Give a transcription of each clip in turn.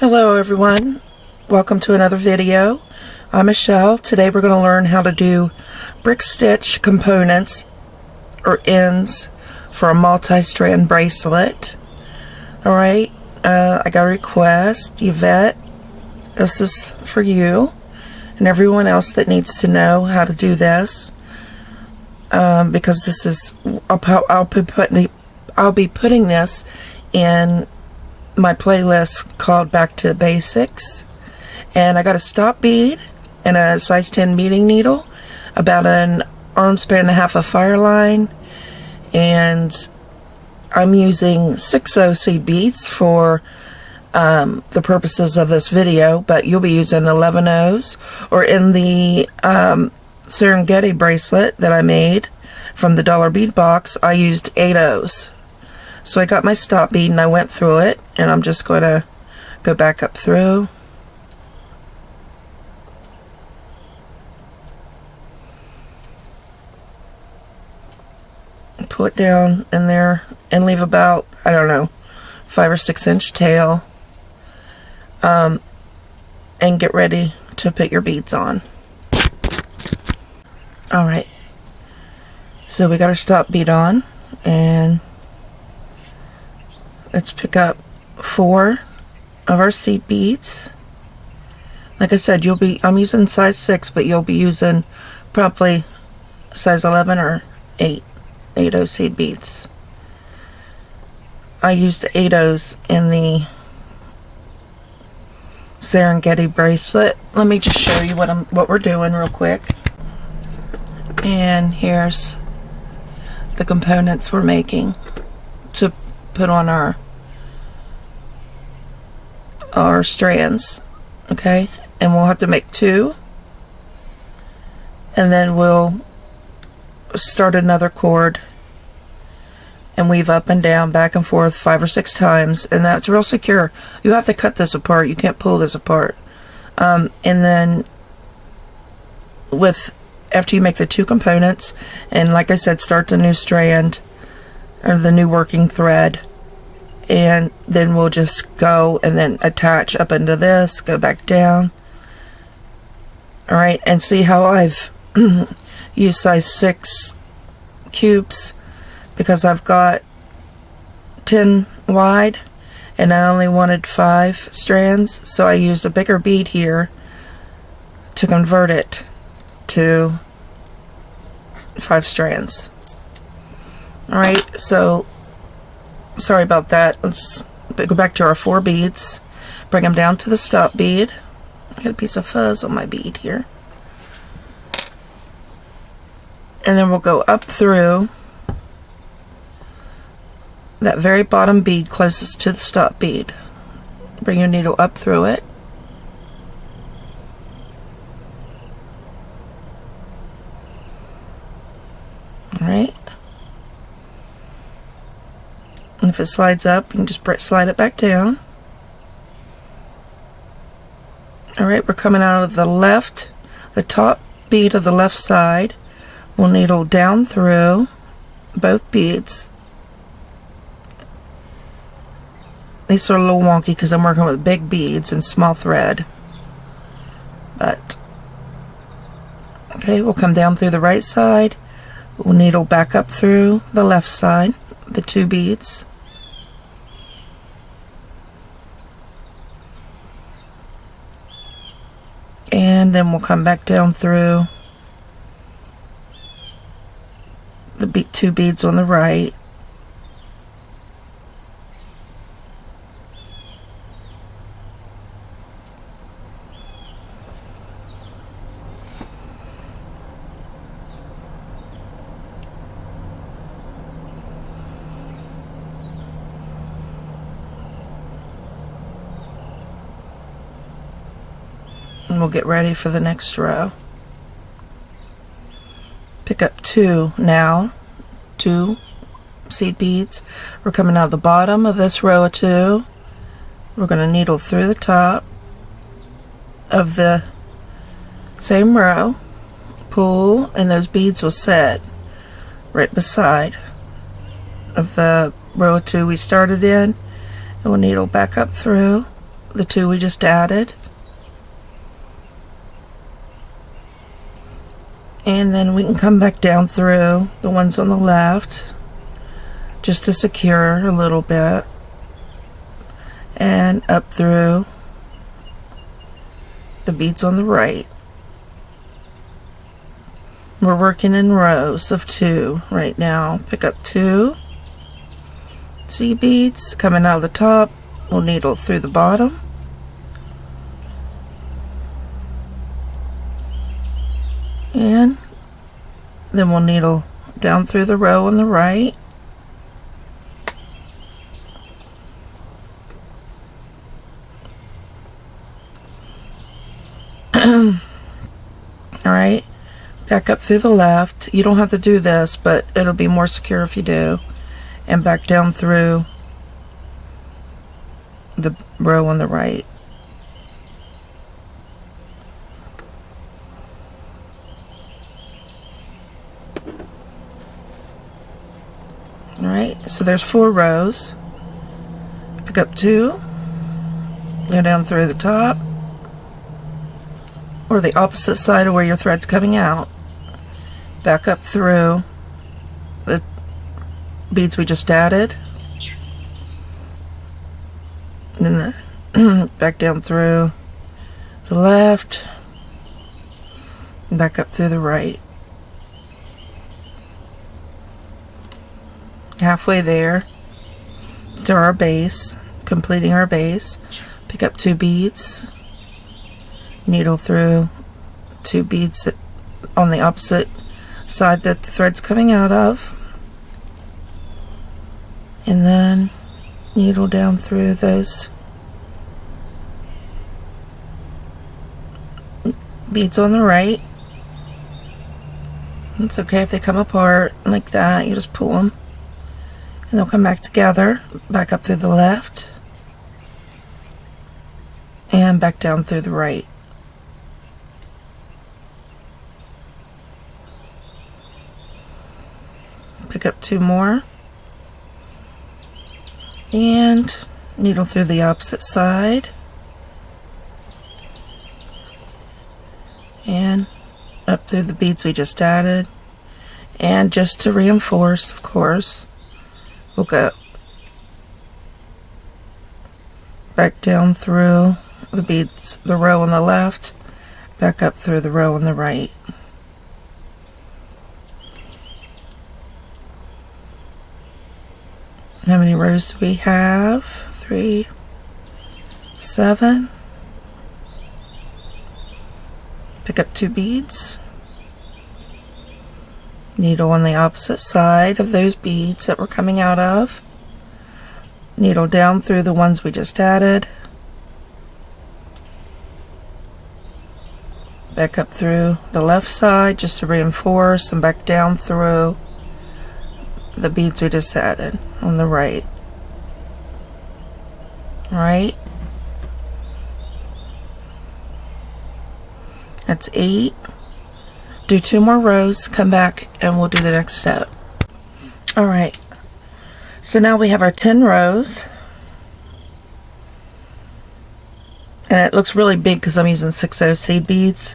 Hello everyone, welcome to another video. I'm Michelle. Today we're going to learn how to do brick stitch components or ends for a multi-strand bracelet. Alright, I got a request. Yvette, this is for you and everyone else that needs to know how to do this, because this is, I'll be putting this in my playlist called Back to the Basics. And I got a stop bead and a size 10 meeting needle, about an arm span and a half of fire line, and I'm using 6/0 seed beads for the purposes of this video, but you'll be using 11/0s, or in the Serengeti bracelet that I made from the dollar bead box, I used 8/0s. So I got my stop bead and I went through it, and I'm just going to go back up through. Pull it down in there and leave about, I don't know, 5 or 6 inch tail, and get ready to put your beads on. Alright, so we got our stop bead on, and let's pick up 4 of our seed beads. Like I said, I'm using size 6, but you'll be using probably size 11 or 8/0 seed beads. I used 8/0s in the Serengeti bracelet. Let me just show you what we're doing real quick. And here's the components we're making to put on our strands. Okay, and we'll have to make 2, and then we'll start another cord and weave up and down, back and forth 5 or 6 times, and that's real secure. You have to cut this apart, you can't pull this apart. And then after you make the 2 components, and like I said, start the new strand or the new working thread, and then we'll just go and then attach up into this, go back down. Alright, and see how I've used size 6 cubes, because I've got 10 wide and I only wanted 5 strands, so I used a bigger bead here to convert it to 5 strands. Alright, so sorry about that. Let's go back to our 4 beads, bring them down to the stop bead. I got a piece of fuzz on my bead here. And then we'll go up through that very bottom bead closest to the stop bead. Bring your needle up through it. Alright. And if it slides up, you can just slide it back down. Alright, we're coming out of the top bead of the left side. We'll needle down through both beads. These are a little wonky because I'm working with big beads and small thread. But, okay, we'll come down through the right side. We'll needle back up through the left side, the 2 beads. And then we'll come back down through the 2 beads on the right. And we'll get ready for the next row. Pick up 2 now, 2 seed beads. We're coming out of the bottom of this row of 2. We're going to needle through the top of the same row, pull, and those beads will set right beside of the row of 2 we started in, and we'll needle back up through the 2 we just added. And then we can come back down through the ones on the left just to secure a little bit, and up through the beads on the right. We're working in rows of 2 right now. Pick up 2 seed beads coming out of the top. We'll needle through the bottom. And then we'll needle down through the row on the right. Alright, back up through the left. You don't have to do this, but it'll be more secure if you do. And back down through the row on the right. Alright, so there's 4 rows. Pick up 2, go down through the top, or the opposite side of where your thread's coming out. Back up through the beads we just added. And then back down through the left, and back up through the right. Halfway there to our base, completing our base. Pick up 2 beads, needle through 2 beads on the opposite side that the thread's coming out of, and then needle down through those beads on the right. It's okay if they come apart like that, you just pull them and they'll come back together. Back up through the left and back down through the right. Pick up 2 more and needle through the opposite side and up through the beads we just added. And just to reinforce, of course, we'll go back down through the beads, the row on the left, back up through the row on the right. How many rows do we have? 3, 7. Pick up 2 beads. Needle on the opposite side of those beads that we're coming out of. Needle down through the ones we just added. Back up through the left side just to reinforce, and back down through the beads we just added on the right. Alright. That's 8. Do 2 more rows, come back, and we'll do the next step. Alright, so now we have our 10 rows, and it looks really big because I'm using 6/0 seed beads,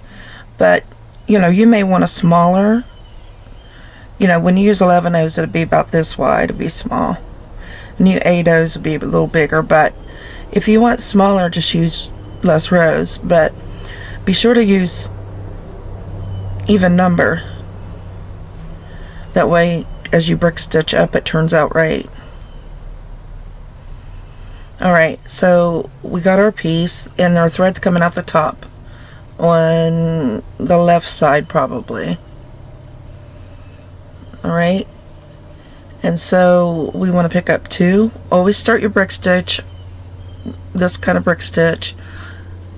but you know, you may want a smaller. You know, when you use 11/0s, it'll be about this wide, it'll be small. When you 8/0s, it'll be a little bigger, but if you want smaller, just use less rows, but be sure to use even number. That way, as you brick stitch up, it turns out right. Alright, so we got our piece, and our thread's coming out the top on the left side probably. Alright, and so we want to pick up 2. Always start your brick stitch, this kind of brick stitch,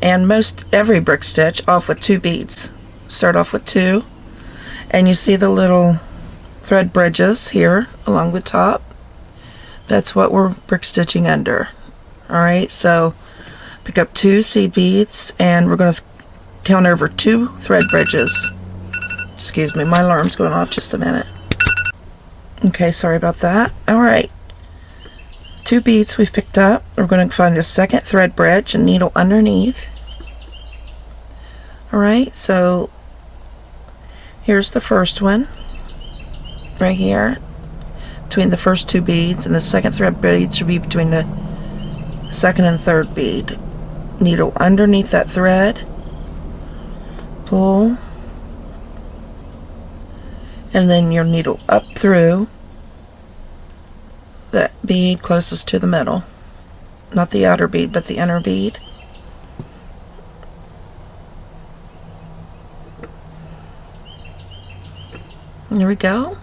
and every brick stitch off with 2 beads. Start off with 2, and you see the little thread bridges here along the top. That's what we're brick stitching under. Alright, so pick up 2 seed beads, and we're going to count over 2 thread bridges. Excuse me, my alarm's going off, just a minute. Okay, sorry about that. Alright, 2 beads we've picked up. We're going to find the second thread bridge and needle underneath. Alright, so here's the first one right here between the first 2 beads, and the second thread bead should be between the second and third bead. Needle underneath that thread, pull, and then your needle up through that bead closest to the middle, not the outer bead but the inner bead. There we go.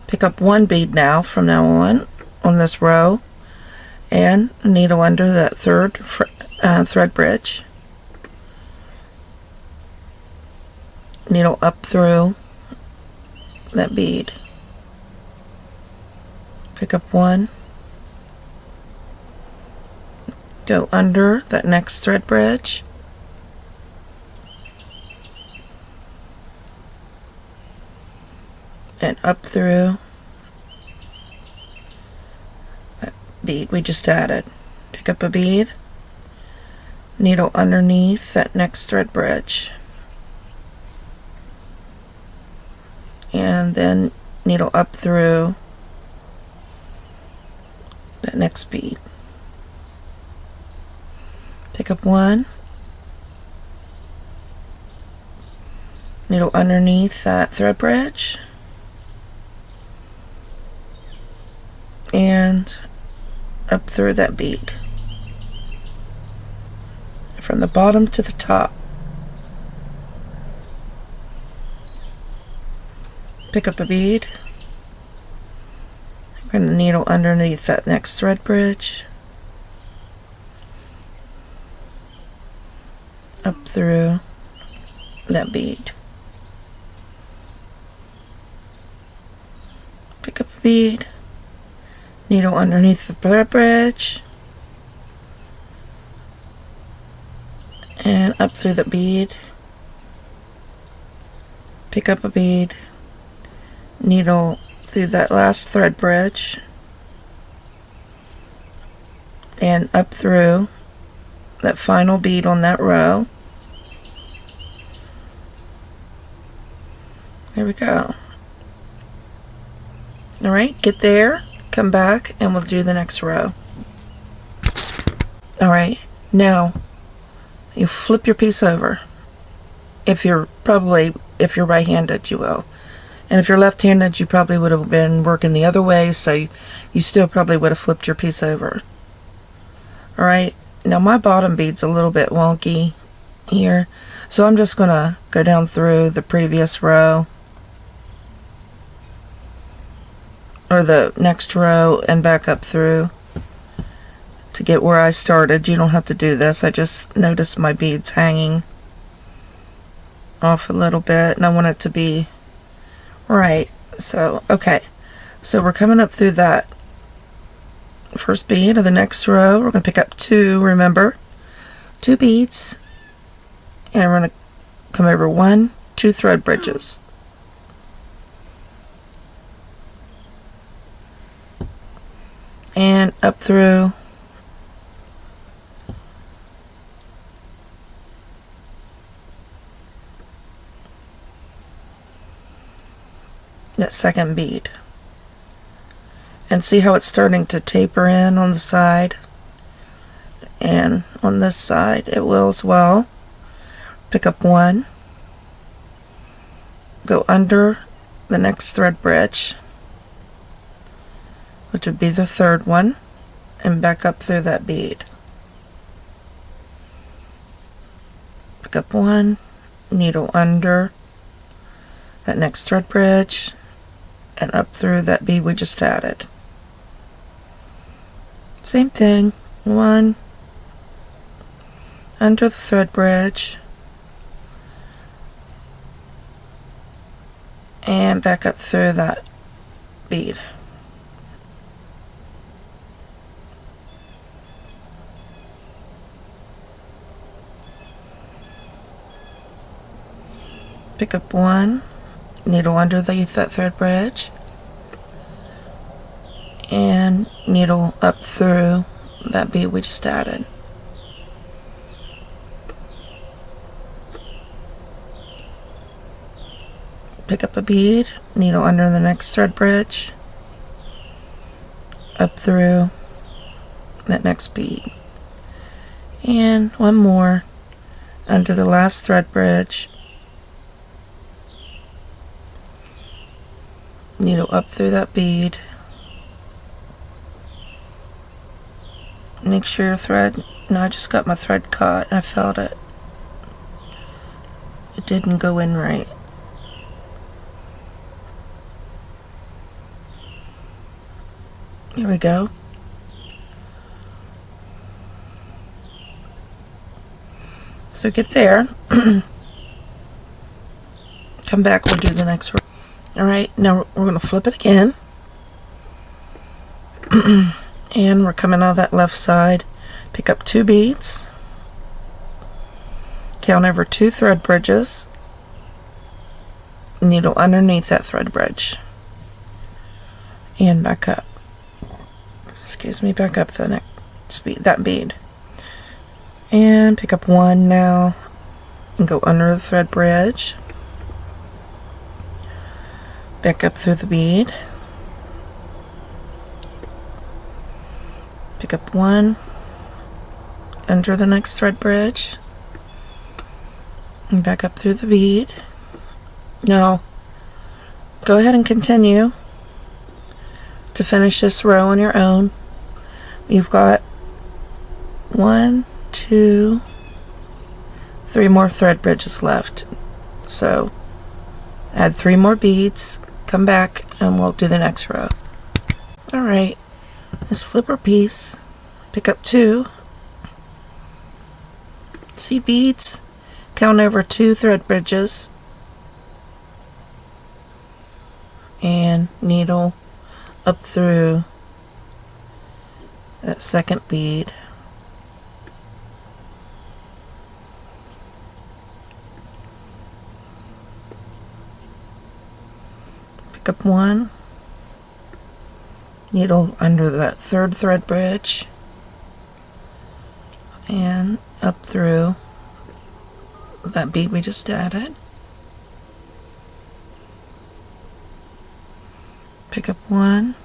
Pick up 1 bead now from now on this row, and needle under that third thread bridge. Needle up through that bead. Pick up 1. Go under that next thread bridge. And up through that bead we just added. Pick up a bead, needle underneath that next thread bridge, and then needle up through that next bead. Pick up 1, needle underneath that thread bridge, and up through that bead from the bottom to the top. Pick up a bead. I'm going to needle underneath that next thread bridge, up through that bead. Pick up a bead, needle underneath the thread bridge, and up through the bead. Pick up a bead, needle through that last thread bridge, and up through that final bead on that row. There we go. Alright, get there, come back, and we'll do the next row. Alright, now you flip your piece over. If you're right-handed, you will. And if you're left-handed, you probably would have been working the other way, so you still probably would have flipped your piece over. Alright, now my bottom bead's a little bit wonky here, so I'm just going to go down through the previous row, or the next row, and back up through to get where I started. You don't have to do this. I just noticed my beads hanging off a little bit, and I want it to be right. So, okay. So we're coming up through that first bead of the next row. We're going to pick up 2, remember? 2 beads. And we're going to come over 1, 2 thread bridges. And up through that second bead. And see how it's starting to taper in on the side? And on this side it will as well. Pick up 1, go under the next thread bridge, which would be the third one, and back up through that bead. Pick up 1, needle under that next thread bridge, and up through that bead we just added. Same thing, 1, under the thread bridge, and back up through that bead. Pick up 1, needle under that thread bridge, and needle up through that bead we just added. Pick up a bead, needle under the next thread bridge, up through that next bead, and one more under the last thread bridge, needle up through that bead. Make sure your thread, no, I just got my thread caught, I felt it. It didn't go in right. Here we go. So get there. Come back, we'll do the next row. Alright, now we're going to flip it again. And we're coming out of that left side. Pick up 2 beads. Count over 2 thread bridges. Needle underneath that thread bridge. And back up. Excuse me, back up the next bead, that bead. And pick up 1 now and go under the thread bridge. Back up through the bead. Pick up 1 under the next thread bridge and back up through the bead. Now go ahead and continue to finish this row on your own. You've got 1, 2, 3 more thread bridges left, so add 3 more beads, come back, and we'll do the next row. Alright, just flip our piece, pick up 2, see beads, count over 2 thread bridges, and needle up through that second bead. Pick up 1, needle under that third thread bridge and up through that bead we just added. Pick up 1,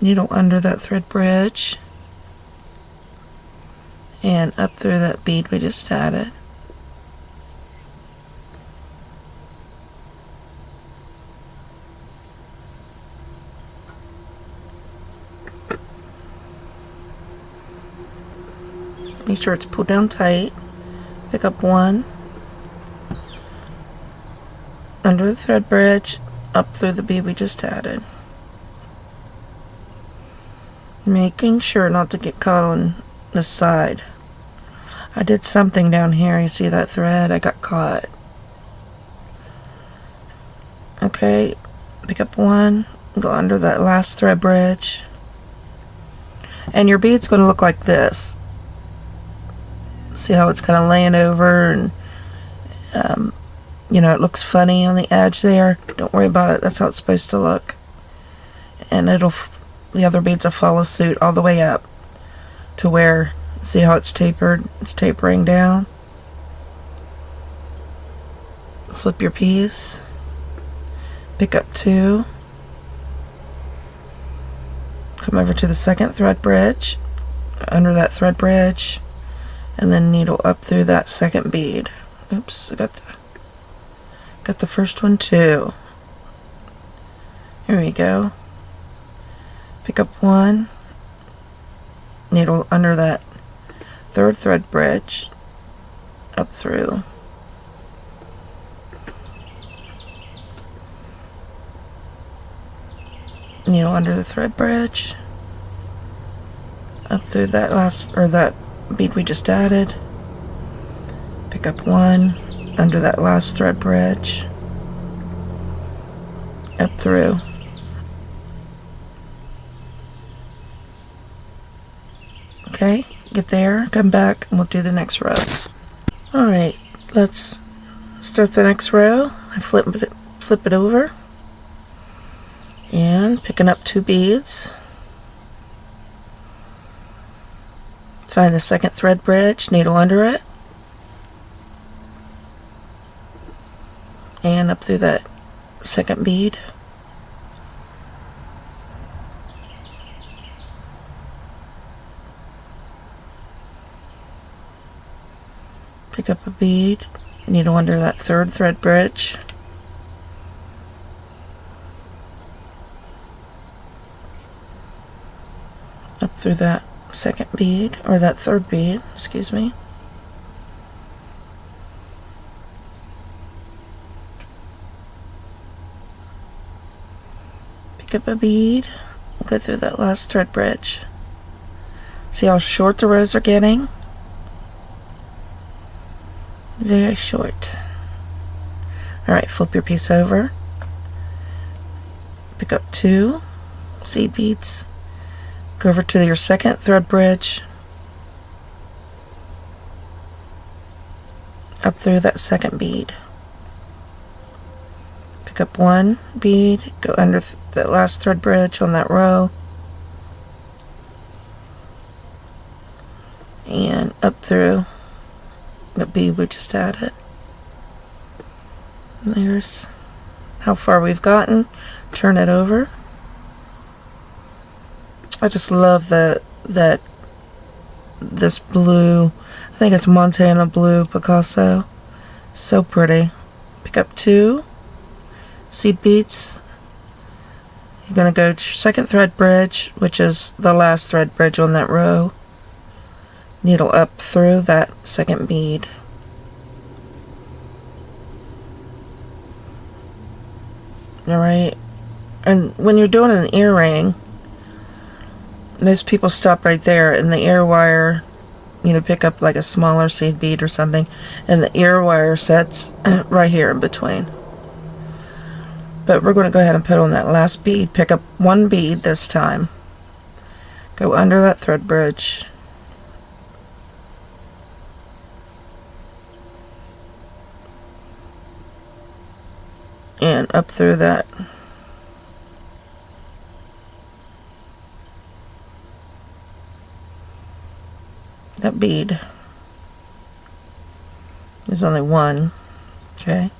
needle under that thread bridge and up through that bead we just added. Make sure it's pulled down tight. Pick up 1 under the thread bridge, up through the bead we just added. Making sure not to get caught on the side. I did something down here, you see that thread? I got caught. Okay, pick up 1, go under that last thread bridge, and your bead's going to look like this. See how it's kind of laying over, and you know, it looks funny on the edge there. Don't worry about it, that's how it's supposed to look. And the other beads will follow suit all the way up to where, see how it's tapered? It's tapering down. Flip your piece, pick up 2, come over to the second thread bridge, under that thread bridge, and then needle up through that second bead. Oops, I got the first one too. Here we go. Pick up 1, needle under that third thread bridge, up through. Needle under the thread bridge, up through that that bead we just added. Pick up 1 under that last thread bridge, up through. Okay, get there, come back, and we'll do the next row. Alright, let's start the next row. I flip it over, and picking up 2 beads, Find the second thread bridge, needle under it, and up through that second bead. Pick up a bead, needle under that third thread bridge, up through that second bead, or that third bead, excuse me. Pick up a bead, go through that last thread bridge. See how short the rows are getting? Very short. Alright, flip your piece over. Pick up 2 seed beads. Go over to your second thread bridge. Up through that second bead. Pick up 1 bead, go under the last thread bridge on that row. And up through the bead we just added. There's how far we've gotten. Turn it over. I just love that this blue, I think it's Montana blue Picasso. So pretty. Pick up 2 seed beads. You're going to go to second thread bridge, which is the last thread bridge on that row. Needle up through that second bead. Alright, and when you're doing an earring, most people stop right there, and the ear wire, you know, pick up like a smaller seed bead or something, and the ear wire sets right here in between. But we're going to go ahead and put on that last bead. Pick up 1 bead this time. Go under that thread bridge. And up through that bead. There's only 1, okay?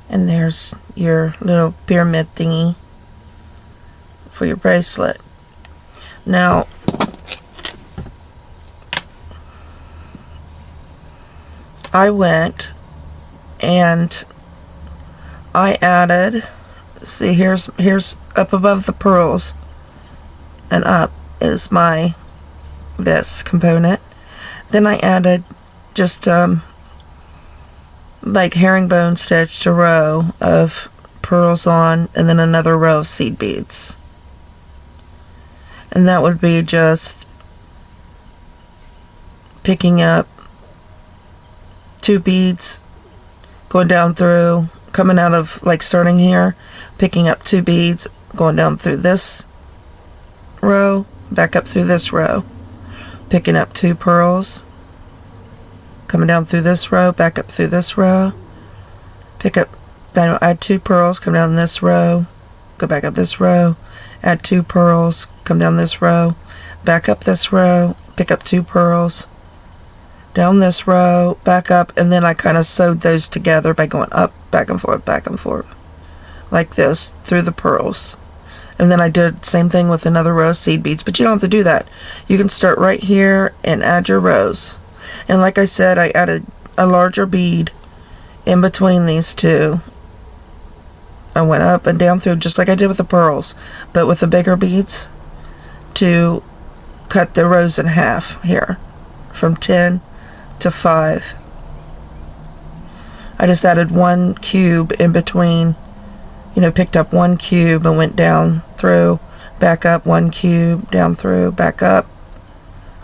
And there's your little pyramid thingy for your bracelet. Now, I went and I added, see, here's up above the pearls, and up is this component. Then I added just like herringbone stitched a row of pearls on, and then another row of seed beads. And that would be just picking up 2 beads, going down through, coming out of, like, starting here, picking up 2 beads, going down through this row, back up through this row, picking up 2 pearls, coming down through this row, back up through this row, add 2 pearls, come down this row, go back up this row, add 2 pearls, come down this row, back up this row, pick up 2 pearls, down this row, back up, and then I kind of sewed those together by going up, back and forth, like this, through the pearls. And then I did the same thing with another row of seed beads, but you don't have to do that. You can start right here and add your rows. And like I said, I added a larger bead in between these 2. I went up and down through just like I did with the pearls, but with the bigger beads to cut the rows in half here, from 10 to 5. I just added 1 cube in between, you know, picked up 1 cube and went down through, back up, 1 cube, down through, back up.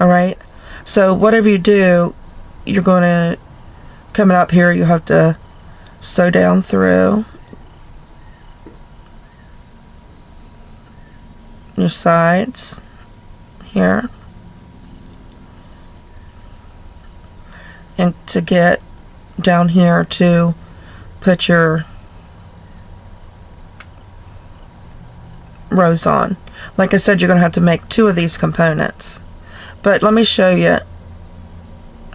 Alright? So whatever you do, you're going to, coming up here, you have to sew down through your sides here, and to get down here to put your rows on. Like I said, you're going to have to make 2 of these components, But let me show you.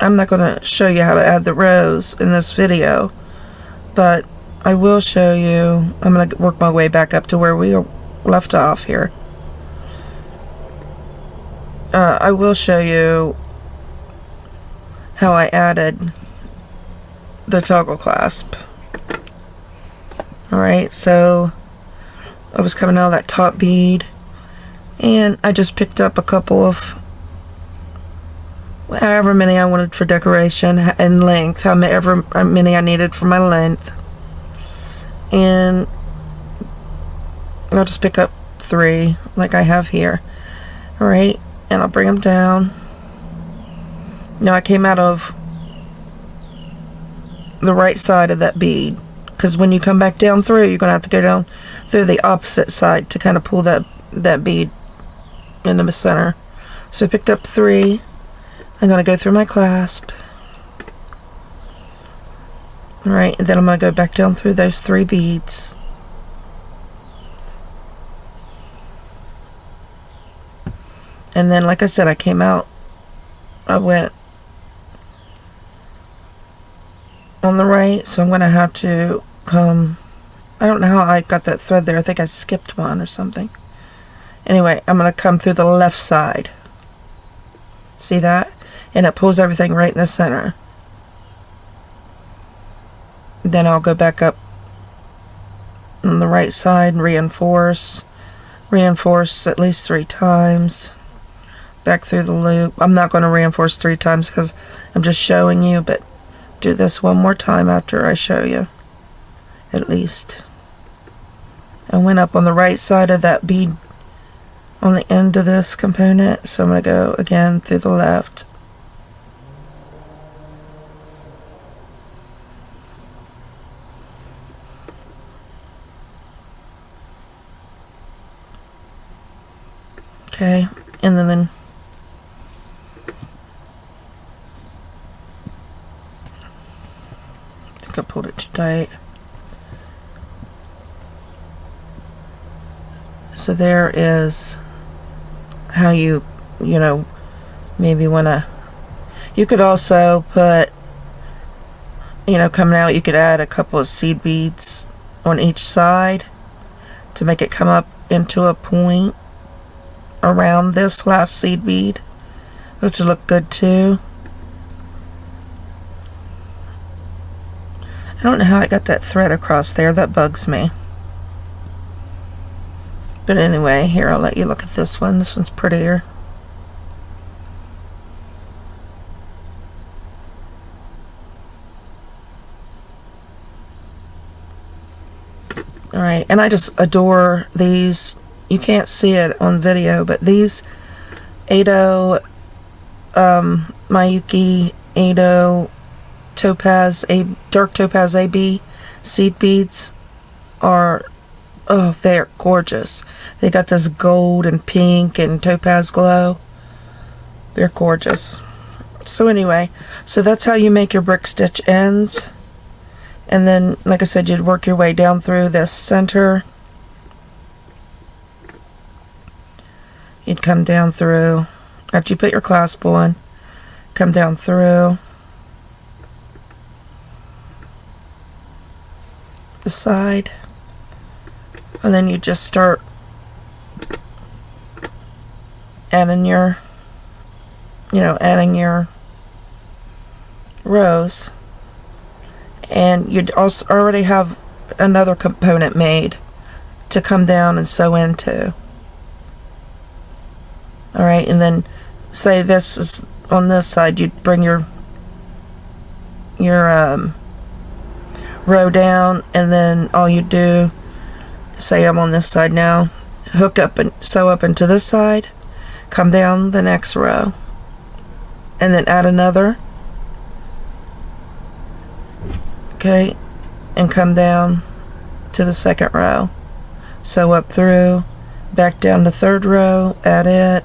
I'm not going to show you how to add the rows in this video, but I will show you. I'm going to work my way back up to where we left off here. I will show you how I added the toggle clasp. Alright, so I was coming out of that top bead, and I just picked up a couple of however many I wanted for decoration and length, however many I needed for my length, and I'll just pick up 3 like I have here. Alright, and I'll bring them down. Now I came out of the right side of that bead, because when you come back down through, you're going to have to go down through the opposite side to kind of pull that bead into the center. So I picked up 3. I'm going to go through my clasp. Alright, and then I'm going to go back down through those 3 beads. And then, like I said, I went on the right, so I'm going to have to come, I don't know how I got that thread there. I think I skipped one or something. Anyway, I'm going to come through the left side. See that? And it pulls everything right in the center. Then I'll go back up on the right side and reinforce at least 3 times. Back through the loop. I'm not going to reinforce 3 times because I'm just showing you, but do this one more time after I show you, at least. I went up on the right side of that bead on the end of this component, so I'm going to go again through the left. Okay, and then I pulled it too tight. So there is how you maybe wanna, you could also put, coming out, you could add a couple of seed beads on each side to make it come up into a point around this last seed bead, which would look good too. I don't know how I got that thread across there. That bugs me. But anyway, here, I'll let you look at this one. This one's prettier. Alright, and I just adore these. You can't see it on video, but these Ado, Miyuki Ado dark topaz AB seed beads are, they're gorgeous. They got this gold and pink and topaz glow. They're gorgeous. So anyway, so that's how you make your brick stitch ends. And then, like I said, you'd work your way down through this center. You'd come down through, after you put your clasp on, come down through the side, and then you just start adding your rows, and you'd also already have another component made to come down and sew into. Alright, and then say this is on this side, you'd bring your row down, and then all you do, say I'm on this side now, hook up and sew up into this side, come down the next row, and then add another, okay, and come down to the second row, sew up through, back down to third row, add it,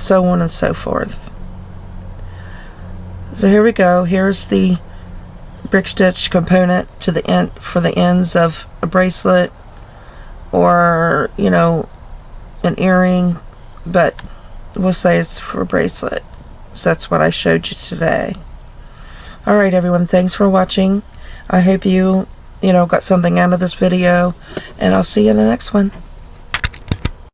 so on and so forth. So here we go. Here's the brick stitch component to the end for the ends of a bracelet, or an earring, but we'll say it's for a bracelet. So that's what I showed you today. Alright everyone, thanks for watching. I hope you got something out of this video, and I'll see you in the next one.